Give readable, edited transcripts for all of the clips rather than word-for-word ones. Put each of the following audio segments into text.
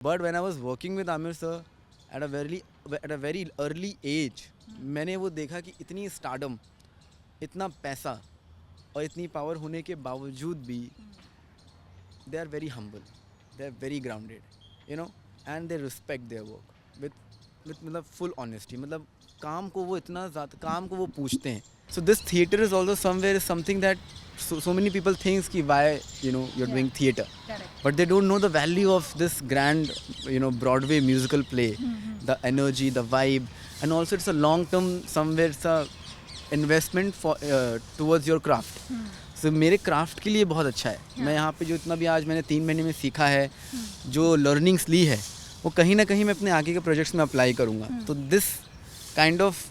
But when I was working with Amir sir at a very early age, मैंने वो देखा कि इतनी स्टारडम, इतना पैसा और इतनी पावर होने के बावजूद भी they are very humble, they are very grounded, and they respect their work with मतलब full honesty. मतलब काम को वो इतना ज़्यादा काम को वो पूछते हैं. So this theater is also somewhere is something that so many people thinks कि why you're doing theater, but they don't know the value of this grand Broadway musical play, the energy, the vibe, and also it's a long term somewhere it's a investment for towards your craft. So मेरे craft के लिए बहुत अच्छा है. मैं यहाँ पे जो इतना भी आज मैंने 3 महीने में सीखा है, जो लर्निंग्स ली है, वो कहीं ना कहीं मैं अपने आगे के प्रोजेक्ट्स में अप्लाई करूँगा. तो this kind of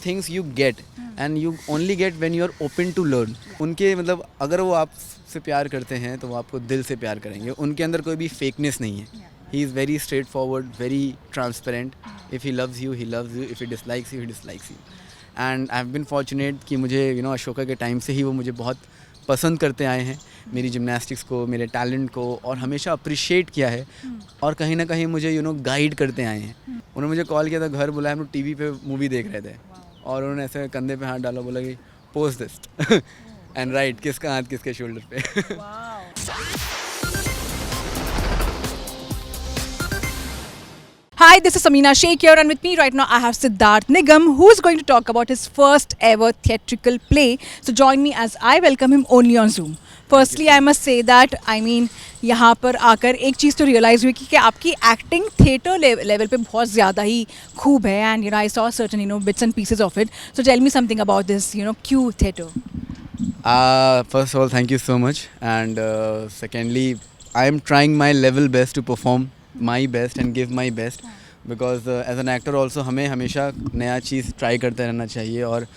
things you get and you only get when you are open to learn. उनके मतलब अगर वो आपसे प्यार करते हैं तो वो आपको दिल से प्यार करेंगे. उनके अंदर कोई भी फेकनेस नहीं है. He is very straight forward, very transparent. If he loves you, he loves you. If he dislikes you, he dislikes you. And I have been fortunate कि मुझे अशोका के टाइम से ही वो मुझे बहुत पसंद करते आए हैं, मेरी जिम्नास्टिक्स को, मेरे टैलेंट को, और हमेशा अप्रिशिएट किया है. और कहीं ना कहीं मुझे गाइड करते आए हैं. उन्होंने मुझे कॉल किया था, घर बुलाया, हम लोग टीवी पे मूवी देख रहे थे और उन्होंने ऐसे कंधे पे हाथ डाला, बोला कि पोस्ट दिस एंड राइट, किसका हाथ किसके शोल्डर पे. Hi, this is Samina Sheikh here, and with me right now I have Siddharth Nigam, who is going to talk about his first ever theatrical play. So join me as I welcome him only on Zoom. Firstly, I must say that यहाँ पर आकर एक चीज़ तो realise हुई कि आपकी acting theatre level पे बहुत ज़्यादा ही खूब है. And I saw certain bits and pieces of it. So tell me something about this Q theatre. First of all, thank you so much, and secondly, I am trying my level best to perform my best and give my best, because as an actor also हमें हमेशा नया चीज़ try करते रहना चाहिए. और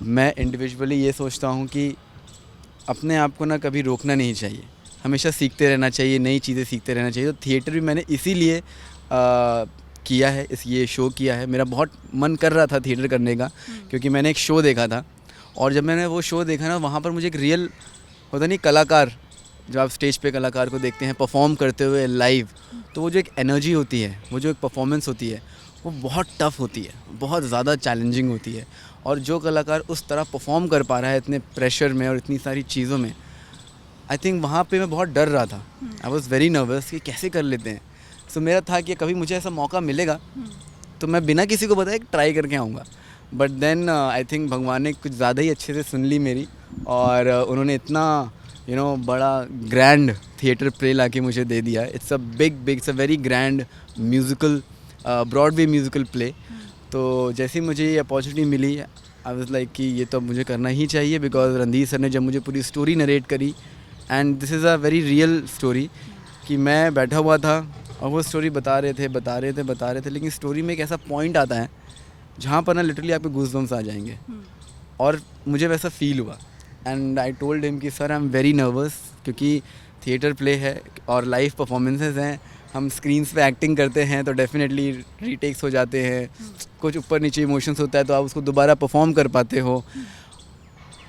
मैं individually ये सोचता हूँ कि अपने आप को ना कभी रोकना नहीं चाहिए, हमेशा सीखते रहना चाहिए, नई चीज़ें सीखते रहना चाहिए. तो थिएटर भी मैंने इसीलिए किया है, ये शो किया है. मेरा बहुत मन कर रहा था थिएटर करने का, क्योंकि मैंने एक शो देखा था, और जब मैंने वो शो देखा ना, वहाँ पर मुझे एक रियल होता नहीं कलाकार, जब आप स्टेज पे कलाकार को देखते हैं परफॉर्म करते हुए लाइव, तो वो जो एक एनर्जी होती है, वो जो एक परफॉर्मेंस होती है, वो बहुत टफ़ होती है, बहुत ज़्यादा चैलेंजिंग होती है. और जो कलाकार उस तरह परफॉर्म कर पा रहा है इतने प्रेशर में और इतनी सारी चीज़ों में, आई थिंक वहाँ पे मैं बहुत डर रहा था. आई वॉज़ वेरी नर्वस कि कैसे कर लेते हैं. सो मेरा था कि कभी मुझे ऐसा मौका मिलेगा तो मैं बिना किसी को बताए ट्राई करके आऊँगा. बट देन आई थिंक भगवान ने कुछ ज़्यादा ही अच्छे से सुन ली मेरी, और उन्होंने इतना बड़ा ग्रैंड थिएटर प्ले ला के मुझे दे दिया. It's a it's a very grand musical Broadway musical play. तो जैसे ही मुझे ये अपॉर्चुनिटी मिली, आई वाज लाइक कि ये तो मुझे करना ही चाहिए, बिकॉज रणधीर सर ने जब मुझे पूरी स्टोरी नरेट करी, and this is a very real story, कि मैं बैठा हुआ था और वो स्टोरी बता रहे थे, लेकिन स्टोरी में एक ऐसा पॉइंट आता है जहाँ पर ना लिटरली आपके गूज़बम्स आ जाएंगे. और मुझे वैसा फील हुआ. एंड आई टोल्ड हिम कि sir I am very nervous, क्योंकि थिएटर प्ले है और लाइव परफॉर्मेंसेज हैं. हम स्क्रीन्स पे एक्टिंग करते हैं तो डेफिनेटली रीटेक्स हो जाते हैं, कुछ ऊपर नीचे इमोशंस होता है तो आप उसको दोबारा परफॉर्म कर पाते हो.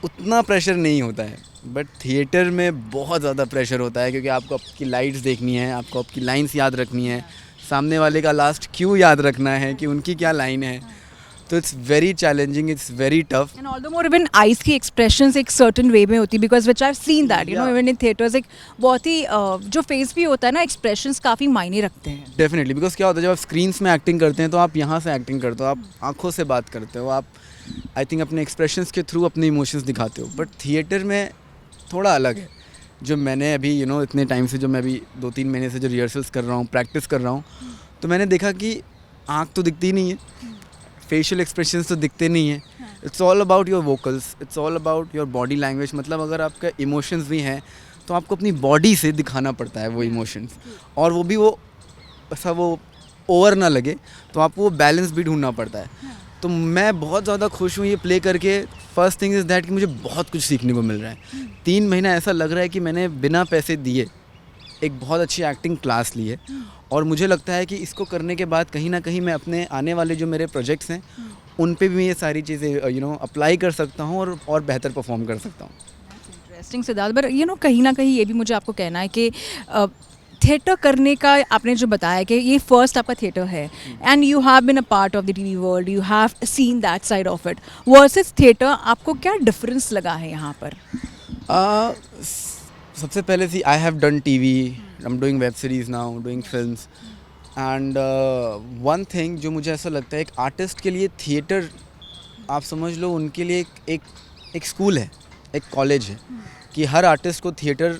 उतना प्रेशर नहीं होता है, बट थिएटर में बहुत ज़्यादा प्रेशर होता है, क्योंकि आपको आपकी लाइट्स देखनी है, आपको आपकी लाइन्स याद रखनी है, सामने वाले का लास्ट क्यू याद रखना है कि उनकी क्या लाइन है. तो it's very challenging, it's very tough. And all the more even eyes की एक्सप्रेशंस एक सर्टेन वे में होती है, because which I have seen that even in theatres. एक बहुत ही जो फेस भी होता है ना, एक्सप्रेशंस काफ़ी मायने रखते हैं. डेफिनेटली, बिकॉज क्या होता है जब आप स्क्रीन्स में एक्टिंग करते हैं तो आप यहाँ से एक्टिंग करते हो, आप आंखों से बात करते हो, आप आई थिंक अपने एक्सप्रेशंस के थ्रू अपने इमोशंस दिखाते हो. बट थिएटर में थोड़ा अलग है. जो मैंने अभी इतने टाइम से, जो मैं अभी 2-3 महीने से जो रिहर्सल्स कर रहा हूँ, प्रैक्टिस कर रहा हूँ, तो मैंने देखा कि आँख तो दिखती नहीं है, फेशियल एक्सप्रेशंस तो दिखते नहीं हैं. It's all about your vocals, it's all about your body language. मतलब अगर आपका इमोशंस भी हैं तो आपको अपनी बॉडी से दिखाना पड़ता है वो इमोशंस, और वो भी वो ऐसा वो ओवर ना लगे, तो आपको वो बैलेंस भी ढूंढना पड़ता है. तो मैं बहुत ज़्यादा खुश हूँ ये प्ले करके. फर्स्ट थिंग इज़ दैट कि मुझे बहुत कुछ सीखने को मिल रहा है. 3 महीना ऐसा लग रहा है कि मैंने बिना पैसे दिए एक बहुत अच्छी एक्टिंग क्लास ली है, और मुझे लगता है कि इसको करने के बाद कहीं ना कहीं मैं अपने आने वाले जो मेरे प्रोजेक्ट्स हैं उन पे भी मैं ये सारी चीज़ें अप्लाई कर सकता हूँ और बेहतर परफॉर्म कर सकता हूँ. इंटरेस्टिंग सिद्धार्थ. बट कहीं ना कहीं ये भी मुझे आपको कहना है कि थिएटर करने का आपने जो बताया कि ये फर्स्ट आपका थिएटर है and you have been a part of the TV world, you have seen that side of it versus theatre, आपको क्या डिफरेंस लगा है यहाँ पर? सबसे पहले थी I have done TV, I am doing web series now, doing films and one thing जो मुझे ऐसा लगता है, एक आर्टिस्ट के लिए थिएटर आप समझ लो उनके लिए एक स्कूल है, एक कॉलेज है कि हर आर्टिस्ट को थिएटर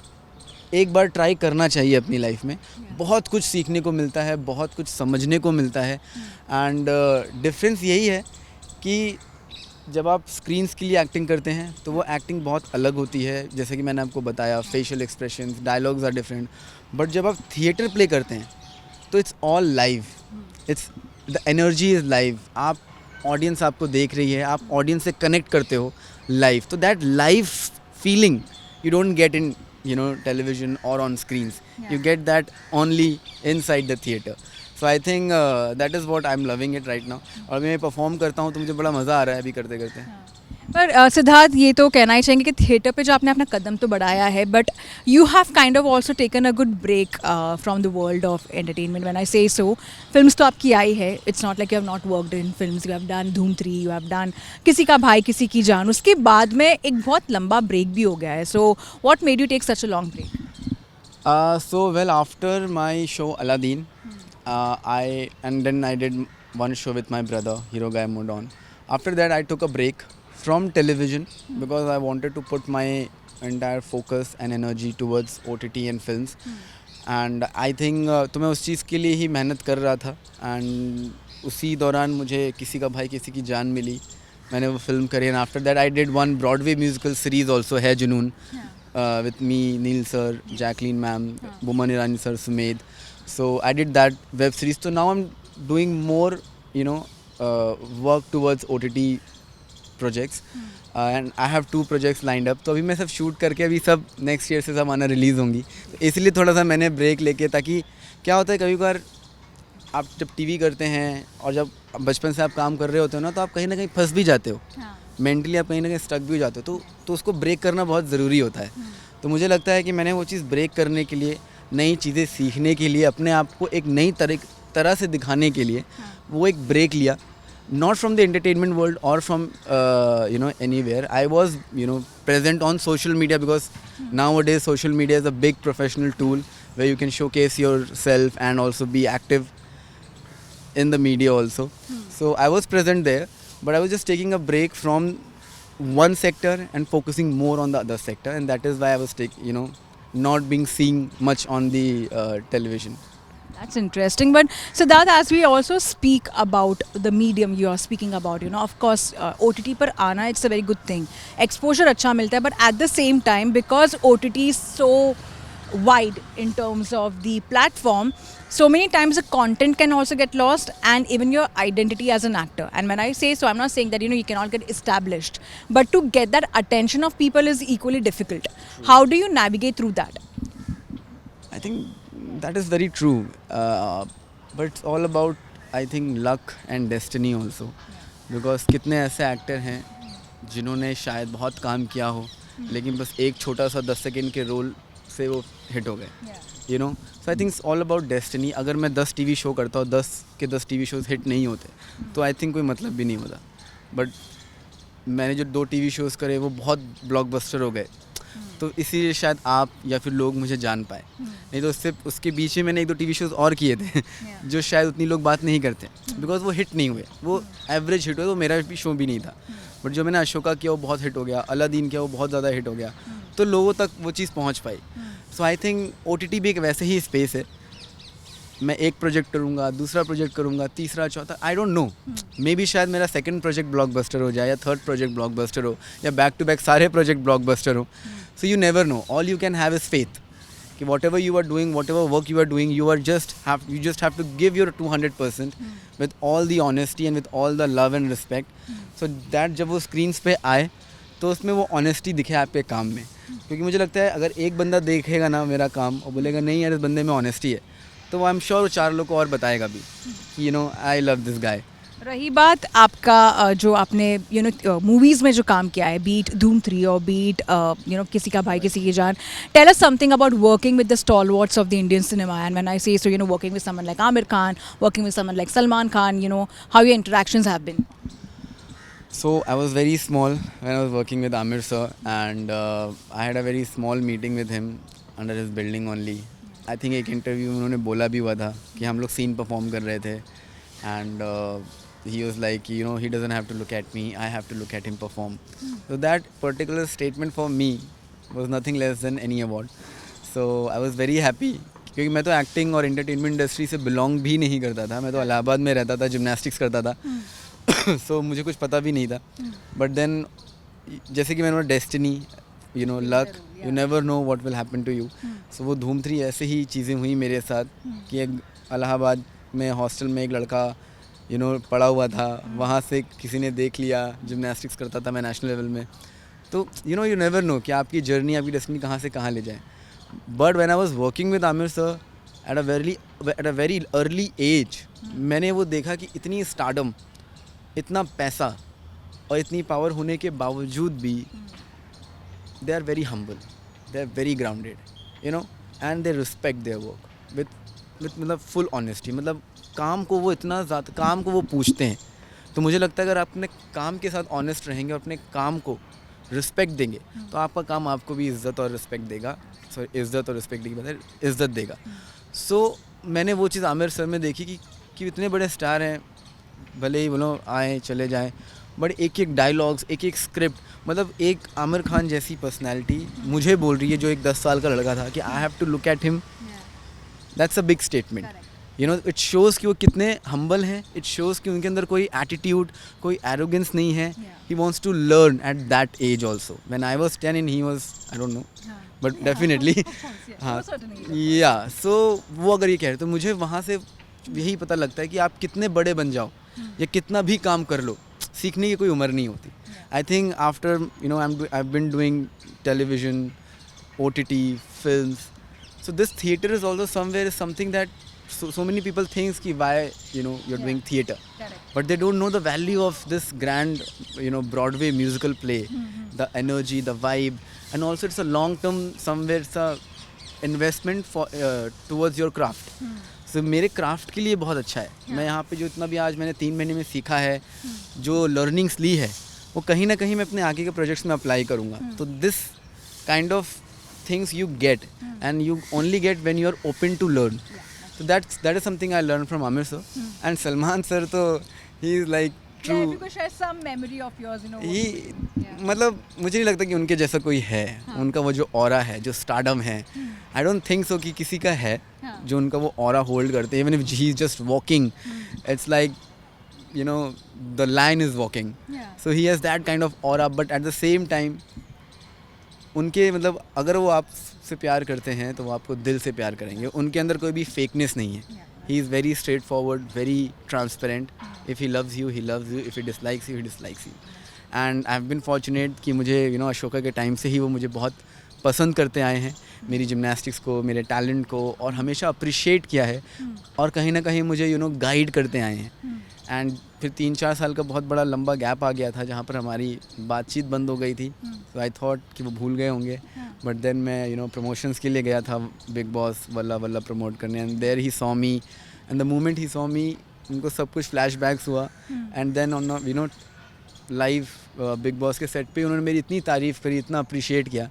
एक बार ट्राई करना चाहिए अपनी लाइफ में। बहुत कुछ सीखने को मिलता है, बहुत कुछ समझने को मिलता है एंड डिफरेंस यही है कि जब आप स्क्रीन्स के लिए एक्टिंग करते हैं तो वो एक्टिंग बहुत अलग होती है, जैसे कि मैंने आपको बताया, facial expressions, dialogues are different. But जब आप थिएटर प्ले करते हैं तो it's all live, it's the energy is live. आप ऑडियंस आपको देख रही है, आप ऑडियंस से कनेक्ट करते हो लाइव, तो that live feeling you don't get in television or on screens. You get that only inside the theater. So I think that is what I'm loving it right now. और मैं perform करता हूँ तो मुझे बड़ा मज़ा आ रहा है अभी करते करते। पर सिद्धार्थ, ये तो कहना ही चाहेंगे कि थिएटर पे जो आपने अपना कदम तो बढ़ाया है, but you have kind of also taken a good break from the world of entertainment when I say so. Films तो आपकी आई है, it's not like you have not worked in films, you have done Dhoom 3, you have done किसी का भाई किसी की जान, उसके बाद में एक बहुत लंबा ब्रेक भी हो गया है। So what made you take such a long break? So well, after my show Aladdin, I did one show with my brother Hero Guy Modon. After that I took a break from television because I wanted to put my entire focus and energy towards OTT and films. And I think तो मैं उस चीज़ के लिए ही मेहनत कर रहा था and उसी दौरान मुझे किसी का भाई किसी की जान मिली, मैंने वो फिल्म करी and after that I did one Broadway musical series also, है जुनून, with me, Neil sir, Jacqueline ma'am, Boman Irani sir, Sumedh. So I did that web series. So now I'm doing more, work towards OTT projects. And I have 2 projects lined up. तो अभी मैं सब shoot करके अभी सब next year से सब आना रिलीज़ होंगी, तो इसलिए थोड़ा सा मैंने ब्रेक लेके, ताकि क्या होता है कभी बार आप जब टीवी करते हैं और जब बचपन से आप काम कर रहे होते हो ना, तो आप कहीं ना कहीं फंस भी जाते हो, मेंटली आप कहीं ना कहीं स्टक भी हो जाते हो, तो उसको ब्रेक करना बहुत ज़रूरी होता है। तो मुझे लगता है कि मैंने वो चीज़ ब्रेक करने के लिए, नई चीज़ें सीखने के लिए, अपने आप को एक नई तरह से दिखाने के लिए वो एक ब्रेक लिया, not from the entertainment world or from anywhere. I was present on social media because nowadays social media is a big professional tool where you can showcase yourself and also be active in the media also. So I was present there, but I was just taking a break from one sector and focusing more on the other sector, and that is why I was not being seen much on the television. That's interesting. But Siddharth, as we also speak about the medium you are speaking about, of course, OTT पर आना, it's a very good thing. Exposure अच्छा मिलता है, but at the same time, because OTT is so wide in terms of the platform, so many times the content can also get lost and even your identity as an actor. And when I say so, I'm not saying that you cannot get established, but to get that attention of people is equally difficult. How do you navigate through that? I think that is very true, but it's all about, I think, luck and destiny also. Because कितने ऐसे actor हैं जिन्होंने शायद बहुत काम किया हो, लेकिन बस एक छोटा सा 10 सेकंड के रोल से वो हिट हो गए, So I think it's all about destiny. अगर मैं 10 टीवी शो करता हूँ, 10 के 10 टीवी शोज़ हिट नहीं होते, तो आई थिंक कोई मतलब भी नहीं होता। बट मैंने जो 2 टीवी शोज़ करे वो बहुत ब्लॉकबस्टर हो गए, तो इसीलिए शायद आप या फिर लोग मुझे जान पाए। नहीं तो उसके बीच में मैंने 1-2 टीवी शोज़ और किए थे जो शायद उतनी लोग बात नहीं करते, बिकॉज वो हिट नहीं हुए, वो एवरेज हिट हुए, तो मेरा भी शो भी नहीं था। बट जो मैंने अशोका किया वो बहुत हिट हो गया, अलादीन किया वो बहुत ज़्यादा हिट हो गया, तो लोगों तक वो चीज़ पहुँच पाई। सो आई थिंक OTT भी एक वैसे ही स्पेस है, मैं एक प्रोजेक्ट करूँगा, दूसरा प्रोजेक्ट करूँगा, तीसरा चौथा, आई डोंट नो, मे बी शायद मेरा सेकंड प्रोजेक्ट ब्लॉकबस्टर हो जाए या थर्ड प्रोजेक्ट ब्लॉकबस्टर हो या बैक टू बैक सारे प्रोजेक्ट ब्लॉकबस्टर हो। So you never know. All you can have is faith. कि whatever you are doing, whatever work you are doing, you just have to give your 200% with all the honesty and with all the love and respect. So that जब वो screens पे आए तो उसमें वो honesty दिखे आपके काम में, क्योंकि मुझे लगता है अगर एक बंदा देखेगा ना मेरा काम और बोलेगा नहीं यार इस बंदे में honesty है, तो वो I'm sure वो 4 लोग को और बताएगा भी कि I love this guy. रही बात आपका जो आपने मूवीज़ में जो काम किया है, बीट धूम 3 और बीट किसी का भाई किसी की जान, tell us something about working with the stalwarts of the Indian cinema, and when I say so working with someone like Aamir Khan, working with someone like Salman Khan, how your interactions have been. So I was very small when I was working with Amir sir, and I had a very small meeting with him under his building only. I think एक interview में उन्होंने बोला भी हुआ था कि हम लोग सीन परफॉर्म कर रहे थे, and he was like, he doesn't have to look at me, I have to look at him perform. So that particular statement for me was nothing less than any award. So I was very happy क्योंकि मैं तो acting और entertainment industry से belong भी नहीं करता था. मैं तो इलाहाबाद में रहता था, जिमनास्टिक्स करता था. सो मुझे कुछ पता भी नहीं था. बट देन जैसे कि मैंने बोला, destiny, luck, you never know what will happen to you. So वो धूम 3 ऐसे ही चीज़ें हुई मेरे साथ कि एक इलाहाबाद में हॉस्टल में एक लड़का पड़ा हुआ था. वहाँ से किसी ने देख लिया, जिमनास्टिक्स करता था मैं नेशनल लेवल में. तो यू नेवर नो कि आपकी जर्नी, आपकी डेस्टिनी कहाँ से कहाँ ले जाए. But when I was working with Aamir sir at a very early age, मैंने वो देखा कि इतनी स्टारडम, इतना पैसा और इतनी पावर होने के बावजूद भी they are very humble, they are very grounded, and they respect their work with मतलब फुल ऑनेस्टी. मतलब काम को वो इतना ज़्यादा, काम को वो पूछते हैं. तो मुझे लगता है अगर आप अपने काम के साथ ऑनेस्ट रहेंगे और अपने काम को रिस्पेक्ट देंगे तो आपका काम आपको भी इज़्ज़त और रिस्पेक्ट देगा. सॉरी, इज़्ज़त और रिस्पेक्ट की बात है, इज़्ज़त देगा. सो मैंने वो चीज़ आमिर सर में देखी कि इतने बड़े स्टार हैं, भले ही बोलो आए चले जाएं, बट एक एक डायलॉग्स, एक एक स्क्रिप्ट, मतलब एक आमिर खान जैसी पर्सनैलिटी मुझे बोल रही है जो एक 10 साल का लड़का था कि I have to look at him. That's a big statement. It shows कि वो कितने हम्बल हैं. इट शोज़ कि उनके अंदर कोई एटीट्यूड, कोई एरोगेंस नहीं है. He wants to learn at that age also. When I was 10 and he was, I don't know, but definitely हाँ, या सो वो अगर ये कह रहे तो मुझे वहाँ से यही पता लगता है कि आप कितने बड़े बन जाओ या कितना भी काम कर लो, सीखने की कोई उम्र नहीं होती. I think after I been doing television, OTT, films, so this theatre is also somewhere is something that so many people thinks ki why you're doing theatre. Correct. But they don't know the value of this grand Broadway musical play. The energy, the vibe, and also it's a long term, somewhere it's a investment for towards your craft. So मेरे craft के लिए बहुत अच्छा है. मैं यहाँ पे जो इतना भी आज मैंने 3 महीने में सीखा है, जो लर्निंग्स ली है, वो कहीं ना कहीं मैं अपने आगे के प्रोजेक्ट्स में अप्लाई करूँगा. तो this kind of things you get and you only get when you are open to learn. So that is something I learned from Amir sir. And Salman sir, तो he is like true. Yeah, if you could share some memory of yours, he मतलब मुझे नहीं लगता कि उनके जैसा कोई है. उनका वो जो ऑरा है, जो स्टारडम है, I don't think so कि किसी का है जो उनका वो ऑरा होल्ड करते. Even if he is just walking, it's like the lion is walking. So he has that kind of aura, but at the same time उनके मतलब अगर वो आपसे प्यार करते हैं तो वो आपको दिल से प्यार करेंगे. उनके अंदर कोई भी फेकनेस नहीं है. He is very straight forward, very transparent. If he loves you, he loves you. If he dislikes you, he dislikes you. And I have been fortunate कि मुझे अशोका के टाइम से ही वो मुझे बहुत पसंद करते आए हैं, मेरी जिमनास्टिक्स को, मेरे टैलेंट को, और हमेशा अप्रिशिएट किया है और कहीं ना कहीं मुझे गाइड करते आए हैं. एंड फिर 3-4 साल का बहुत बड़ा लंबा गैप आ गया था जहाँ पर हमारी बातचीत बंद हो गई थी. तो आई थॉट कि वो भूल गए होंगे. बट देन मैं प्रमोशंस के लिए गया था बिग बॉस वल्ला वल्ला प्रमोट करने. And there he saw me, and the moment he saw me, उनको सब कुछ फ्लैशबैक्स हुआ. And then on live Bigg Boss के सेट पे उन्होंने मेरी इतनी तारीफ़ करी, इतना अप्रिशिएट किया.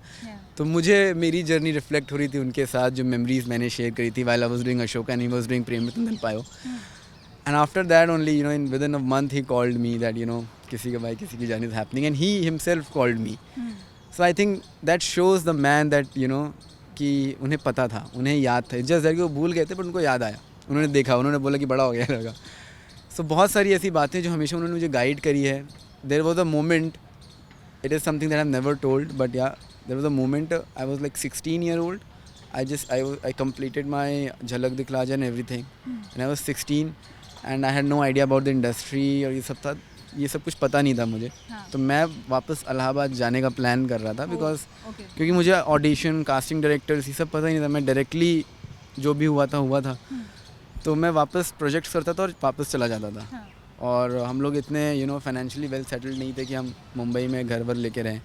तो मुझे मेरी जर्नी रिफ्लेक्ट हो रही थी उनके साथ, जो मेमोरीज मैंने शेयर करी थी while I was doing Ashoka and he was doing Prem Ratan Dhan पायो. And after that only, in within a month he called me that, किसी का भाई किसी की जानी is happening, and he himself called me. So I think that shows the man that, कि उन्हें पता था, उन्हें याद था. Just that कि वो भूल गए थे, but उनको याद आया. उन्होंने देखा, उन्होंने बोला कि बड़ा हो गया लगा. So बहुत सारी ऐसी बातें जो हमेशा उन्होंने मुझे गाइड करी है. There was a moment, it is something that I've never told, but yeah, there was a moment, I was like 16-year-old. I completed my Jhalak Dikhla Jaa and everything. And I was 16 and I had no idea about the industry और ये सब कुछ पता नहीं था मुझे. तो मैं वापस इलाहाबाद जाने का प्लान कर रहा था बिकॉज क्योंकि मुझे ऑडिशन, कास्टिंग डायरेक्टर्स ये सब पता ही नहीं था. मैं डायरेक्टली जो भी हुआ था. तो मैं वापस प्रोजेक्ट्स करता था और वापस चला जाता था. और हम लोग इतने फाइनेंशियली वेल सेटल्ड नहीं थे कि हम मुंबई में घर वर लेके रहें।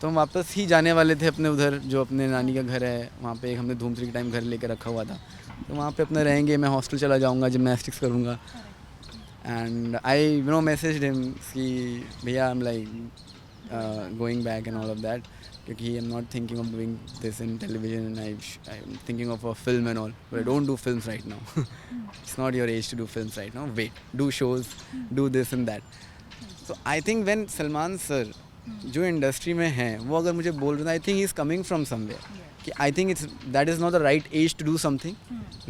तो हम वापस ही जाने वाले थे अपने उधर, जो अपने नानी का घर है वहाँ पे। हमने धूमथरी के टाइम घर लेके रखा हुआ था, तो वहाँ पे अपने रहेंगे। मैं हॉस्टल चला जाऊँगा, जिमनास्टिक्स करूँगा। एंड आई मैसेज्ड हिम कि भैया I am like going back and all of that, क्योंकि I am not thinking of doing this in television and I am thinking of a film and all, but I don't do films right now. It's not your age to do films right now, wait, do shows, do this and that. So I think when Salman sir जो industry में हैं वो अगर मुझे बोल रहे हैं, I think he is coming from somewhere, कि I think it's that is not the right age to do something,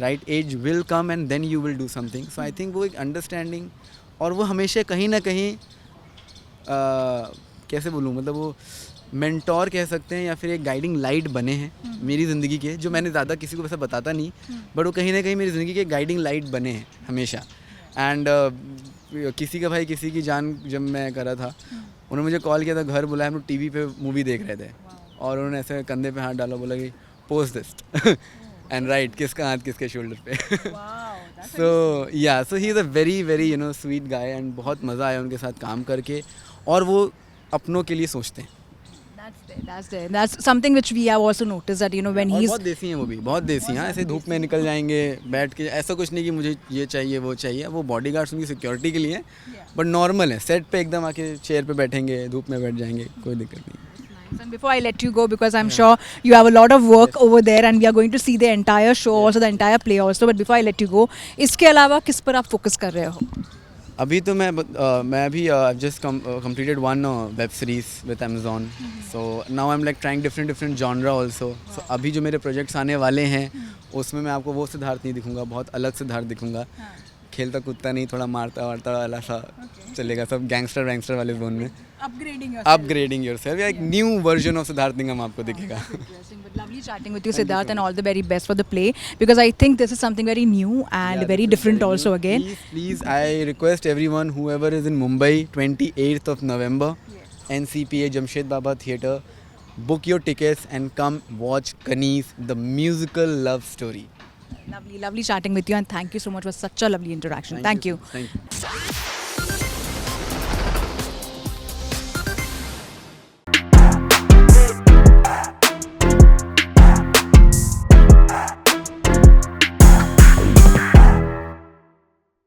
right age will come and then you will do something. So I think वो एक understanding, और वो हमेशा कहीं ना कहीं कैसे बोलूँ, मतलब वो मेंटोर कह सकते हैं या फिर एक गाइडिंग लाइट बने हैं मेरी ज़िंदगी के, जो मैंने ज़्यादा किसी को वैसे बताता नहीं, बट वो कहीं ना कहीं मेरी ज़िंदगी के गाइडिंग लाइट बने हैं हमेशा। एंड किसी का भाई किसी की जान जब मैं कर रहा था, उन्होंने मुझे कॉल किया था, घर बुलाया, हम लोग टीवी पे मूवी देख रहे थे, और उन्होंने ऐसे कंधे पे हाथ डाला, बोला कि पोस्ट दिस एंड राइट, किसका हाथ किसके शोल्डर पे। So yeah, so he is a very very sweet guy, and बहुत मज़ा आया उनके साथ काम करके, और वो अपनों के लिए सोचते हैं। That's something which we have also noticed that when और he's बहुत देसी हैं वो भी, बहुत देसी हैं। ऐसे धूप में निकल जाएंगे बैठ के, ऐसा कुछ नहीं कि मुझे ये चाहिए वो चाहिए। वो बॉडीगार्ड्स उनकी सिक्योरिटी के लिए हैं, बट नॉर्मल है, सेट पे एकदम आके चेयर पे बैठेंगे, धूप में बैठ जाएंगे, कोई दिक्कत नहीं। And before I let you go, because I'm sure you have a lot of work over there and we are going to see the entire show also, the entire play also, but before I let you go, इसके अलावा किस पर आप focus कर रहे हो? अभी तो मैं अभी just completed one web series with Amazon, so now I am like trying different genre also. सो अभी जो मेरे प्रोजेक्ट्स आने वाले हैं उसमें मैं आपको वो सिद्धार्थ नहीं दिखूंगा, बहुत अलग सिद्धार्थ दिखूंगा। खेलता कूदता नहीं, थोड़ा मारता वारता वाला सा चलेगा, सब गैंगस्टर वैंगस्टर वाले जोन में। अपग्रेडिंग योरसेल्फ, या एक न्यू वर्जन ऑफ सिद्धार्थ निगम आपको दिखेगा। But lovely chatting with you, Siddharth, and all the very best for the play, because I think this is something very new and very different also again. Please, I request everyone, whoever is in Mumbai, 28th of November, NCPA Jamshed Baba Theatre, book your tickets and come watch Kaneez, the musical love story. Lovely chatting with you, and thank you so much for such a lovely interaction. Thank you. Thank you.